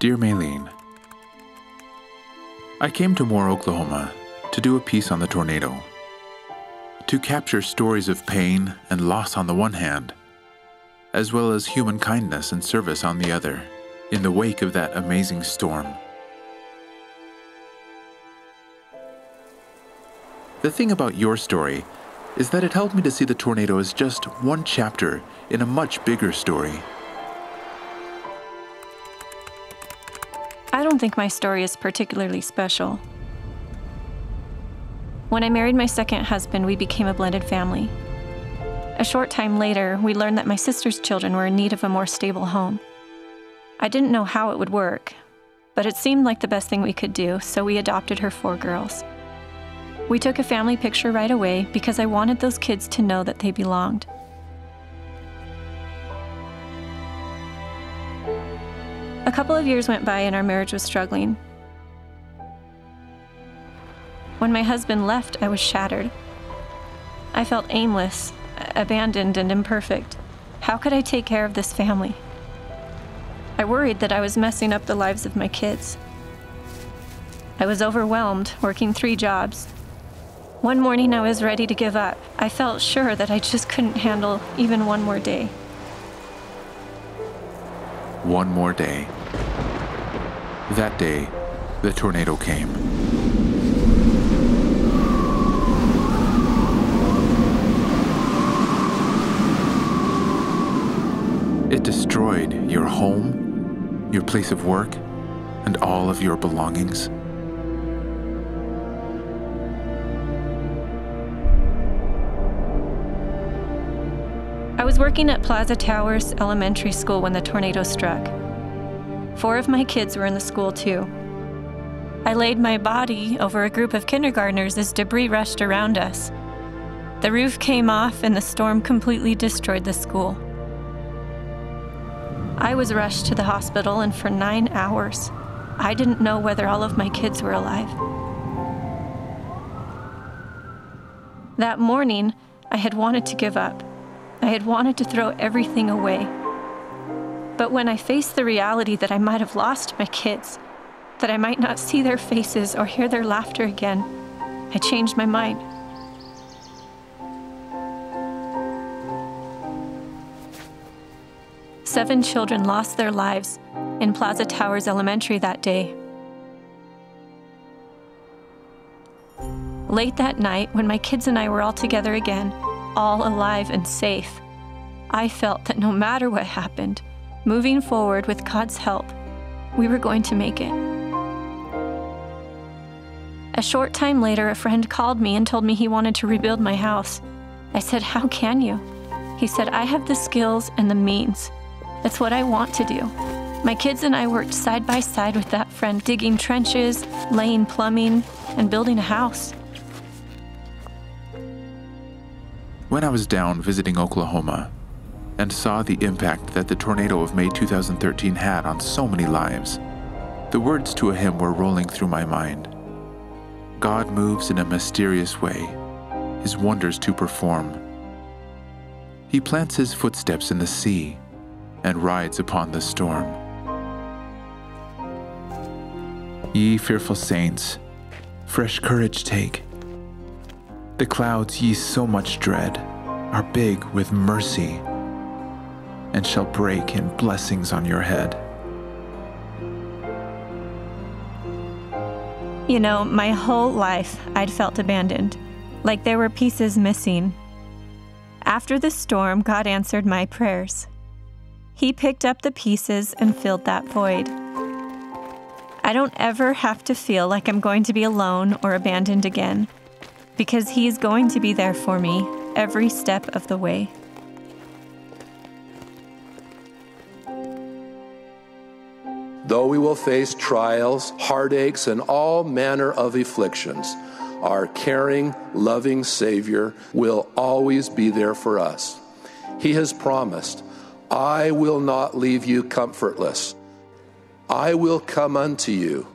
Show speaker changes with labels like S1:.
S1: Dear Maylene, I came to Moore, Oklahoma to do a piece on the tornado, to capture stories of pain and loss on the one hand, as well as human kindness and service on the other, in the wake of that amazing storm. The thing about your story is that it helped me to see the tornado as just one chapter in a much bigger story.
S2: I don't think my story is particularly special. When I married my second husband, we became a blended family. A short time later, we learned that my sister's children were in need of a more stable home. I didn't know how it would work, but it seemed like the best thing we could do, so we adopted her 4 girls. We took a family picture right away because I wanted those kids to know that they belonged. A couple of years went by and our marriage was struggling. When my husband left, I was shattered. I felt aimless, abandoned, and imperfect. How could I take care of this family? I worried that I was messing up the lives of my kids. I was overwhelmed, working 3 jobs. One morning I was ready to give up. I felt sure that I just couldn't handle even one more day.
S1: One more day. That day, the tornado came. It destroyed your home, your place of work, and all of your belongings.
S2: I was working at Plaza Towers Elementary School when the tornado struck. 4 of my kids were in the school too. I laid my body over a group of kindergartners as debris rushed around us. The roof came off and the storm completely destroyed the school. I was rushed to the hospital, and for 9 hours, I didn't know whether all of my kids were alive. That morning, I had wanted to give up. I had wanted to throw everything away. But when I faced the reality that I might have lost my kids, that I might not see their faces or hear their laughter again, I changed my mind. Seven children lost their lives in Plaza Towers Elementary that day. Late that night, when my kids and I were all together again, all alive and safe, I felt that no matter what happened, moving forward with God's help, we were going to make it. A short time later, a friend called me and told me he wanted to rebuild my house. I said, "How can you?" He said, "I have the skills and the means. That's what I want to do." My kids and I worked side by side with that friend, digging trenches, laying plumbing, and building a house.
S1: When I was down visiting Oklahoma and saw the impact that the tornado of May 2013 had on so many lives, the words to a hymn were rolling through my mind. God moves in a mysterious way, his wonders to perform. He plants his footsteps in the sea and rides upon the storm. Ye fearful saints, fresh courage take. The clouds ye so much dread are big with mercy and shall break in blessings on your head.
S2: You know, my whole life I'd felt abandoned, like there were pieces missing. After the storm, God answered my prayers. He picked up the pieces and filled that void. I don't ever have to feel like I'm going to be alone or abandoned again, because He's going to be there for me every step of the way.
S3: Though we will face trials, heartaches, and all manner of afflictions, our caring, loving Savior will always be there for us. He has promised, "I will not leave you comfortless. I will come unto you."